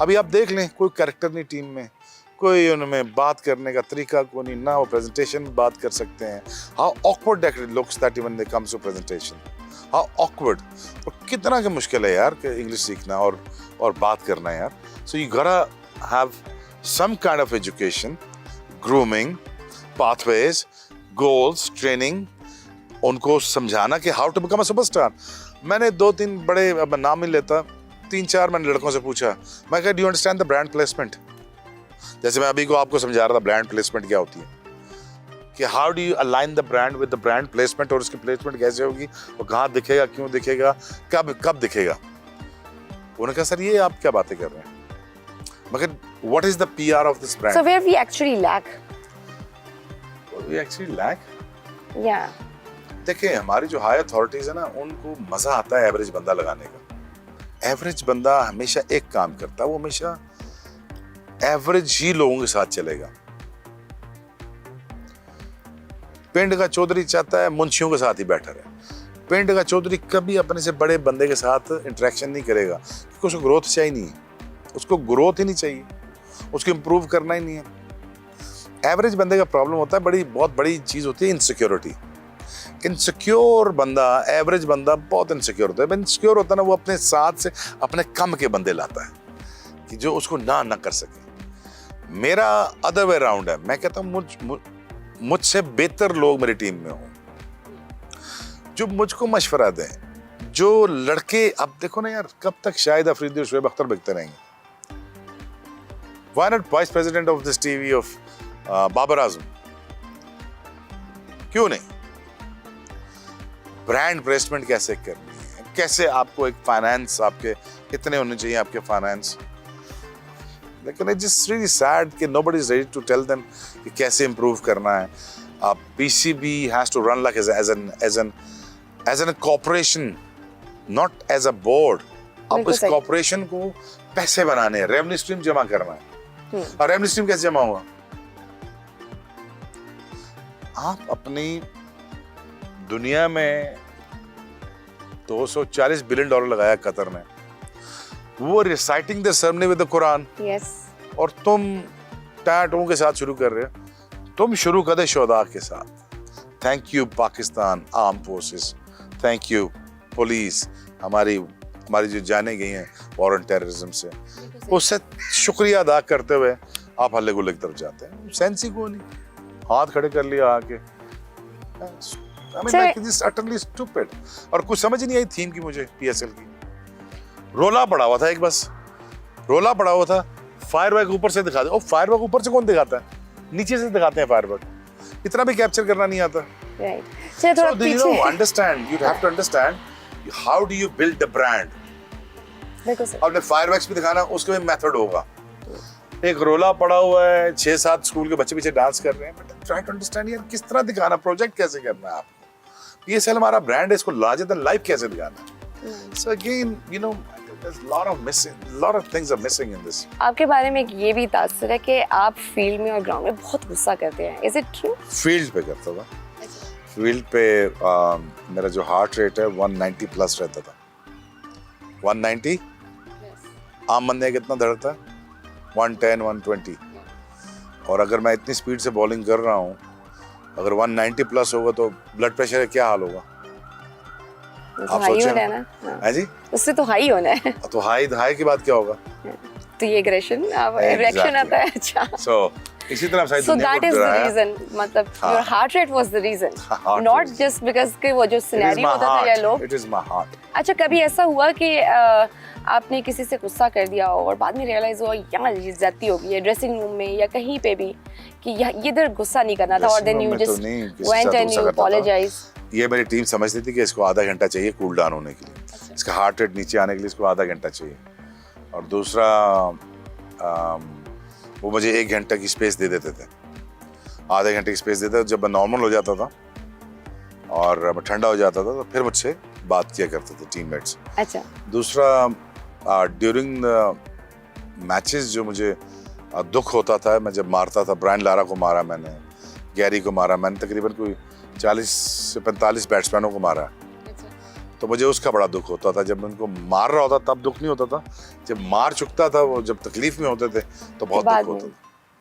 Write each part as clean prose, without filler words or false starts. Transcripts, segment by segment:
अभी आप देख लें, कोई कैरेक्टर नहीं टीम में, कोई उनमें बात करने का तरीका को नहीं, ना वो प्रेजेंटेशन में बात कर सकते हैं। How awkward it looks that when they comes to presentation, how awkward. और कितना कि मुश्किल है यार इंग्लिश सीखना और बात करना यार। So you gotta have some kind of education, grooming, pathways, goals, training, उनको समझाना कि how to become a superstar. मैंने 2-3 बड़े, अब नाम नहीं लेता, 3-4 मैंने लड़कों से पूछा, मैं कहा do you understand the brand placement? जैसे मैं अभी को आपको समझा रहा था ब्रांड प्लेसमेंट क्या होती है, कि how do you align the brand with the brand placement, और उसकी प्लेसमेंट कैसे होगी, वो कहाँ दिखेगा, क्यों दिखेगा, कब दिखेगा। उन्होंने कहा सर ये आप क्या बातें कर रहे हैं, मगर what is the PR of this brand? So where we actually lack? We actually lack? Yeah. देखिए हमारी जो हाई अथॉरिटीज है ना, उनको मजा आता है एवरेज बंदा लगाने का। एवरेज बंदा हमेशा एक काम करता है, वो हमेशा एवरेज ही लोगों के साथ चलेगा। पिंड का चौधरी चाहता है मुंशियों के साथ ही बैठा रहे। पिंड का चौधरी कभी अपने से बड़े बंदे के साथ इंटरेक्शन नहीं करेगा, क्योंकि उसको ग्रोथ चाहिए नहीं है, उसको ग्रोथ ही नहीं चाहिए, उसको इम्प्रूव करना ही नहीं है। एवरेज बंदे का प्रॉब्लम होता है, बहुत बड़ी चीज होती है इनसिक्योरिटी। इनसिक्योर बंदा, एवरेज बंदा बहुत इनसिक्योर होता है। इनसिक्योर होता है ना, वो अपने साथ से अपने कम के बंदे लाता है कि जो उसको ना कर सके। मेरा अदर वे राउंड है, मैं कहता हूँ मुझसे बेहतर लोग मेरी टीम में हों, जो मुझको मशवरा दें, जो लड़के, अब देखो ना यार, कब तक शाहिद अफरीदी और शोएब अख्तर बिकते रहेंगे? Why not vice president of this TV of Babar Azam? क्यों नहीं? ब्रांड प्लेसमेंट कैसे करनी है, कैसे आपको एक फाइनेंस, आपके कितने होने चाहिए आपके फाइनेंस। लेकिन इट्स जस्ट रियली सैड कि nobody is ready to tell them कि कैसे इंप्रूव करना है। PCB has to run like as an corporation, not as a board. अब इस कॉर्पोरेशन को पैसे बनाने हैं, रेवेन्यू स्ट्रीम जमा करना है। और रेवेन्यू स्ट्रीम कैसे जमा हुआ? आप अपनी दुनिया में $240 बिलियन लगाया कतर ने, वो reciting the सर्मनी with the Quran. Yes. और तुम टैटों के साथ शुरू कर रहे हो। तुम शुरू कर दे शुहदा के साथ। Thank you Pakistan arm forces, thank you police, हमारी जो जाने गई हैं वॉर ऑन टेररिज्म से, उससे शुक्रिया अदा करते हुए आप हल्ले गुल्ले की तरफ जाते हैं। सेंस ही को नहीं, हाथ खड़े कर लिया आके। I mean, like, this is utterly stupid. और कुछ समझ नहीं आई थीम की मुझे पीएसएल की। रोला पड़ा हुआ था एक, बस रोला पड़ा हुआ था, फायरवर्क ऊपर से दिखा दे। ओ फायरवर्क ऊपर से कौन दिखाता है? नीचे से दिखाते हैं फायरवर्क। इतना भी कैप्चर करना नहीं आता। Right. चलिए थोड़ा पीछे। So, understand, you have to understand how do you build a brand. देखो सर। आपने फायरवर्क्स भी दिखाना, उसके में मेथड होगा। एक रोला पड़ा हुआ है, 6-7 स्कूल के बच्चे पीछे डांस कर रहे हैं, बट ट्राई टू अंडरस्टैंड यार किस तरह दिखाना, प्रोजेक्ट कैसे करना है आपको। पीएसएल हमारा ब्रांड है, इसको लार्जर देन लाइफ कैसे दिखाना है। So again, you know, there's lot of things are missing in this. आपके बारे में एक ये भी तासर है कि आप फील्ड में और ग्राउंड में बहुत गुस्सा करते हैं। Is it true? फील्ड पे करता था। फील्ड पे मेरा जो हार्ट रेट है 190 प्लस रहता था। 190? आम बंदे कितना धड़कता है? 110, 120। और अगर मैं इतनी स्पीड से बॉलिंग कर रहा हूँ, अगर 190 प्लस होगा तो ब्लड प्रेशर का क्या हाल होगा? आप सोचें है जी, उससे तो हाई होना है। तो हाई की बात क्या होगा? तो ये एग्रेशन, रिएक्शन आता है। अच्छा, सो इसी तरह शायद so that is the reason, मतलब your heart rate was the reason, not just because कि वो जो सिनेरियो होता था या लोग। It is my heart. अच्छा, कभी ऐसा हुआ कि आपने किसी से गुस्सा कर दिया हो और बाद में रियलाइज हुआ यहाँ ये ज्यादती हो गई है, ड्रेसिंग रूम में या कहीं पे भी, कि ये इधर गुस्सा नहीं करना था, और then you just went and you apologize? ये मेरी टीम समझती थी कि इसको आधा घंटा चाहिए कूल डाउन होने के लिए। अच्छा। इसका हार्ट रेट नीचे आने के लिए इसको आधा घंटा चाहिए। और दूसरा वो मुझे 1 घंटा की स्पेस दे देते थे, आधे घंटे की स्पेस देते थे। जब मैं नॉर्मल हो जाता था और मैं ठंडा हो जाता था तो फिर मुझसे बात किया करते थे टीममेट्स। अच्छा। दूसरा ड्यूरिंग द मैचेस जो मुझे दुख होता था, मैं जब मारता था, ब्रायन लारा को मारा मैंने, गैरी को मारा मैंने, तकरीबन कोई 40 से 45 बैट्समैनों को मारा। तो मुझे उसका बड़ा दुख होता था। जब मैं उनको मार रहा होता तब दुख नहीं होता था, जब मार चुकता था वो, जब तकलीफ में होते थे तो बहुत दुख होता था।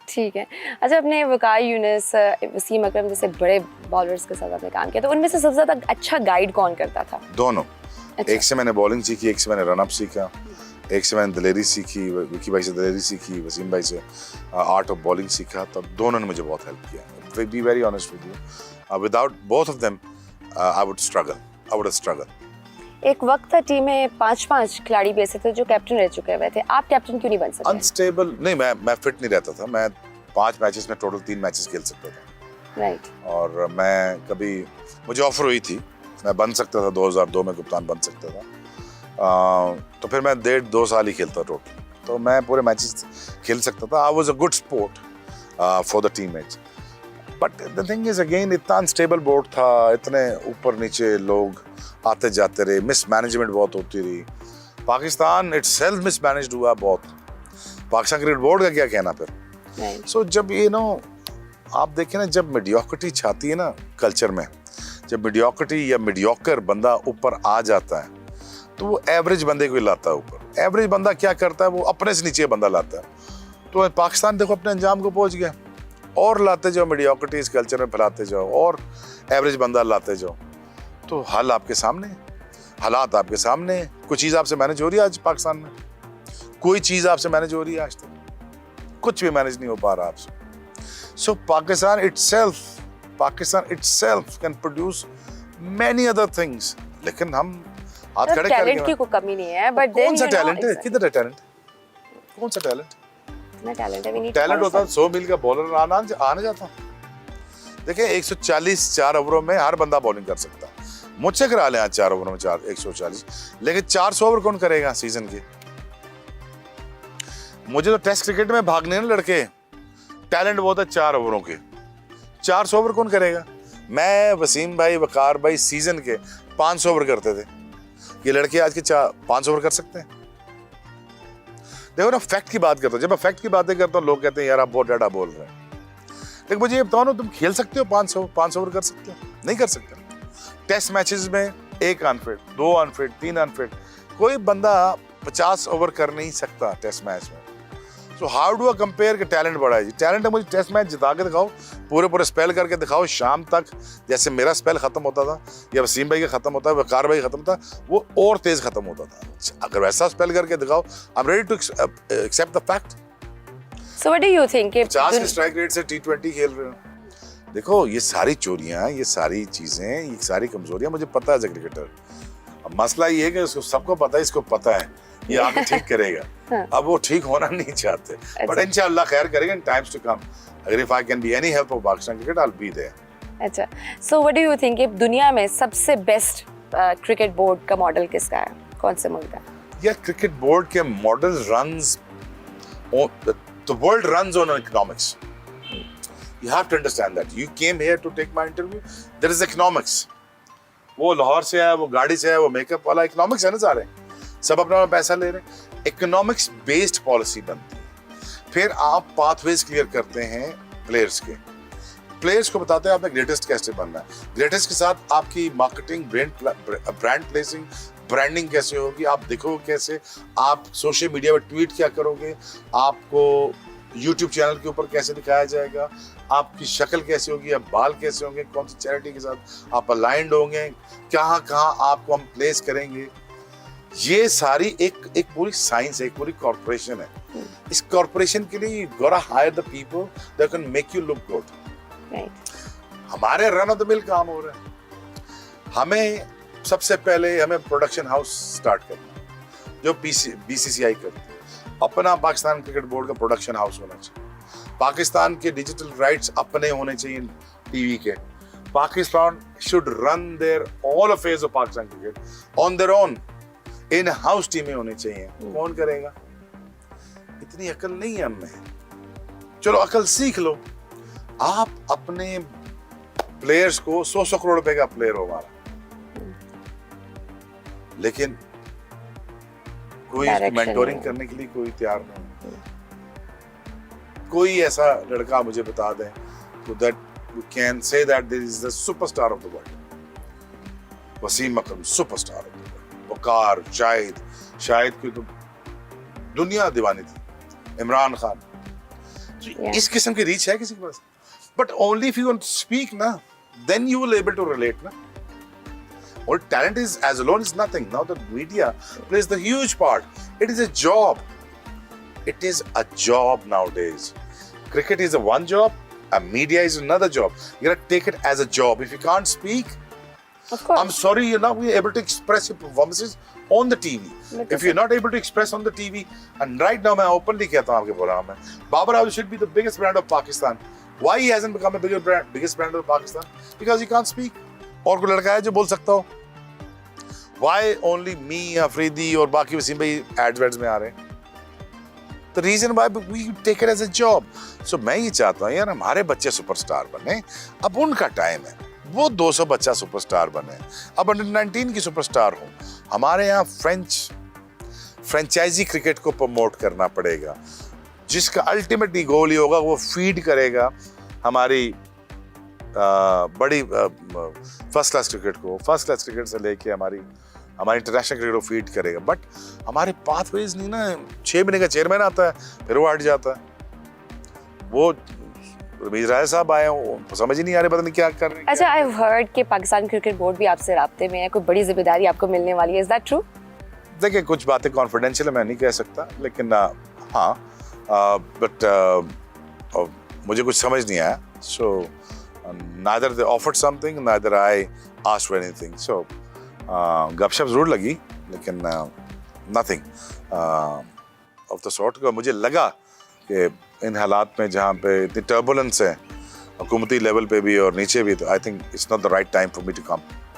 ठीक है। अच्छा, अपने वकार यूनुस, वसीम अकरम जैसे बड़े बॉलर्स के साथ आपने काम किया, तो उनमें से सबसे ज़्यादा अच्छा गाइड कौन करता था? दोनों। अच्छा। एक से मैंने बॉलिंग सीखी, एक से मैंने रन अप सीखा, एक से मैंने दलेरी सीखी, विकी भाई से दलेरी सीखी, वसीम भाई से आर्ट ऑफ बॉलिंग सीखा। तब दोनों ने मुझे बहुत हेल्प किया। Be very honest with you, without both of them I would struggle. एक वक्त था टीम में 5-5 खिलाड़ी भी ऐसे थे जो कैप्टन रह चुके हुए थे, आप कैप्टन क्यों नहीं बन सके? अनस्टेबल नहीं, मैं फिट नहीं रहता था। मैं 5 मैचेस में टोटल 3 मैचेस खेल सकता था। राइट। और मैं कभी, मुझे ऑफर हुई थी, मैं बन सकता था, 2002 में कप्तान बन सकता था। तो फिर मैं 1.5-2 साल ही खेलता टोटल, तो मैं पूरे मैचेस खेल सकता था। I was a good sport for the teammates, but the thing is again इतना अनस्टेबल बोर्ड था, इतने ऊपर नीचे लोग आते जाते रहे, मिसमैनेजमेंट बहुत होती रही। पाकिस्तान इटसेल्फ मिसमैनेज्ड हुआ बहुत। पाकिस्तान क्रिकेट बोर्ड का क्या कहना फिर। सो जब आप देखें ना, जब मीडियोक्रिटी छाती है ना कल्चर में, जब मीडियोक्रिटी या मीडियोकर बंदा ऊपर आ जाता है तो वो एवरेज बंदे को लाता है ऊपर। एवरेज बंदा क्या करता है, वो अपने से नीचे बंदा लाता है। तो पाकिस्तान देखो अपने अंजाम को पहुंच गया, और लाते जाओ मीडियोक्रिटी इस कल्चर में फैलाते जाओ, और एवरेज बंदा लाते जाओ, तो हाल आपके सामने, हालात आपके सामने। कोई चीज़ आपसे मैनेज हो रही है आज पाकिस्तान में? कोई चीज़ आपसे मैनेज हो रही है आज तक? कुछ भी मैनेज नहीं हो पा रहा आपसे। So Pakistan itself can produce many other things, लेकिन हम हाथ खड़े करके, टैलेंट की कोई कमी नहीं है, बट कौन सा टैलेंट है? किधर है टैलेंट? कौन सा टैलेंट? ना टैलेंट है, टैलेंट होता 100 मील का बॉलर आने जाता। देखिए 140 4 ओवरों में हर बंदा बॉलिंग कर सकता है। मुझसे करा लें आज 4 ओवरों में 140, लेकिन 400 ओवर कौन करेगा सीजन के? मुझे तो टेस्ट क्रिकेट में भागने ना लड़के, टैलेंट बहुत है 4 ओवरों के। 400 ओवर कौन करेगा? मैं, वसीम भाई, वकार भाई सीजन के 500 ओवर करते थे। ये लड़के आज के 500 ओवर कर सकते हैं? देखो ना, फैक्ट की बात करता हूँ। जब मैं फैक्ट की बातें करता हूँ लोग कहते हैं यार आप बहुत डाटा बोल रहे हैं। लेकिन मुझे ये बताओ ना, तुम खेल सकते हो 500 ओवर कर सकते हो? नहीं कर सकते। टेस्ट मैचेस में 1 अनफिट, 2 अनफिट, 3 अनफिट, कोई बंदा 50 ओवर कर नहीं सकता टेस्ट मैच में। So how do I compare कि टैलेंट बड़ा है? जी टैलेंट है, मुझे टेस्ट मैच जिता के दिखाओ, पूरे स्पेल करके दिखाओ, शाम तक जैसे मेरा स्पेल खत्म होता था या वसीम भाई का खत्म होता है, वकार भाई खत्म था, वो और तेज खत्म होता था। अगर वैसा स्पेल करके दिखाओ, I am ready to accept the fact. So what do you think कि 50 के स्ट्राइक रेट से T20 खेल रहे हो? देखो ये सारी चोरियां, ये सारी चीजें, ये सारी कमजोरियां मुझे पता है एज ए क्रिकेटर। अब मसला ये है कि उसको सबको पता है, इसको पता है, ये आके ठीक करेगा। अब वो ठीक होना नहीं चाहते, बट इंशाल्लाह खैर करेंगे इन टाइम्स टू कम। अगर if I can be any help for Pakistan cricket, I will be there. अच्छा, so what do you think कि दुनिया में सबसे बेस्ट क्रिकेट बोर्ड का मॉडल किसका है? कौन से मुल्क का? या क्रिकेट बोर्ड के model runs, the world runs on economics. You have to understand that. You came here to take my interview. There is economics. वो लाहौर से है, वो गाड़ी से है, वो मेकअप वाला, इकोनॉमिक्स है ना सारे, सब अपना पैसा ले रहे हैं। इकोनॉमिक्स बेस्ड पॉलिसी बनती है, फिर आप पाथवेज क्लियर करते हैं प्लेयर्स के। प्लेयर्स को बताते हैं आपने ग्रेटेस्ट कैसे बनना है, ग्रेटेस्ट के साथ आपकी मार्केटिंग, ब्रांड प्लेसिंग, ब्रांडिंग कैसे होगी, आप देखोगे कैसे, आप सोशल मीडिया पर ट्वीट क्या करोगे, आपको यूट्यूब चैनल के ऊपर कैसे दिखाया जाएगा, आपकी शक्ल कैसे होगी, आप बाल कैसे होंगे, कौन सी चैरिटी के साथ आप अलाइंड होंगे, कहाँ कहाँ आपको हम प्लेस करेंगे। ये सारी एक पूरी साइंस है, एक पूरी कॉर्पोरेशन है। इस कॉर्पोरेशन के लिए you gotta hire the people that can make you look good. हमारे रन ऑफ द मिल काम हो रहा है। हमें सबसे पहले हमें प्रोडक्शन हाउस स्टार्ट करना है, जो BCCI करती है। अपना पाकिस्तान क्रिकेट बोर्ड का प्रोडक्शन हाउस होना चाहिए। पाकिस्तान के डिजिटल राइट्स अपने होने चाहिए टीवी के। Pakistan should run their all affairs of Pakistan cricket on their own. In house टीमें होनी चाहिए। कौन करेगा? इतनी अकल नहीं है हमें। चलो अकल सीख लो। आप अपने प्लेयर्स को 100 करोड़ रुपए का प्लेयर हो हमारा, लेकिन कोई मेंटोरिंग करने के लिए कोई तैयार नहीं। कोई ऐसा लड़का मुझे बता दें तो that you can say that this is the superstar of the world. Wasim Akram superstar है, वकार, शाहिद की तो दुनिया दीवानी थी, इमरान खान। इस किस्म की रीच है किसी के पास? But only if you want to speak ना, then you will able to relate ना। Or talent is as alone is nothing. Now the media plays the huge part. It is a job. It is a job nowadays. Cricket is a one job, and media is another job. You gotta take it as a job. If you can't speak, Of course. I'm sorry you're not able to express your performances on the TV. But If you're not able to express on the TV, and right now मैं openly कहता हूँ आपके programme में, Babar Azam should be the biggest brand of Pakistan. Why he hasn't become a biggest brand of Pakistan? Because he can't speak. और कोई लड़का है जो बोल सकता हो? Why only me, अफरीदी और बाकी वसीम भाई एड्स में आ रहे हैं? The reason why we take it as a job. So मैं ये चाहता हूँ यार हमारे बच्चे सुपरस्टार बने। अब उनका टाइम है, वो 200 बच्चा सुपरस्टार बने। अब अंडर 19 की सुपरस्टार हो। हमारे यहाँ फ्रेंचाइजी क्रिकेट को प्रमोट करना पड़ेगा, जिसका अल्टीमेटली गोल ही होगा वो फीड करेगा हमारी बड़ी फर्स्ट क्लास क्रिकेट को, फर्स्ट क्लास क्रिकेट से लेके हमारी इंटरनेशनल क्रिकेट को फीड करेगा। बट हमारे पाथवेज नहीं ना, 6 महीने का चेयरमैन आता है फिर वो हट जाता है। वो रमीज राय साहब आए हैं, समझ ही नहीं आ रहे पता नहीं क्या कर रहे हैं। अच्छा, आई हैव हर्ड कि पाकिस्तान क्रिकेट बोर्ड भी आपसे राब्ते में है, कोई बड़ी जिम्मेदारी आपको मिलने वाली है, इज दैट ट्रू? देखिए कुछ बातें कॉन्फिडेंशियल है, मैं नहीं कह सकता, लेकिन हाँ, बट मुझे कुछ समझ नहीं आया। सो neither they offered something, neither I asked for anything. So गपशप जरूर लगी, लेकिन nothing of the sort। का मुझे लगा कि इन हालात में जहाँ पे इतनी टर्बुलेंस है हुकूमती लेवल पे भी और नीचे भी, तो I think it's not the right time for me to come.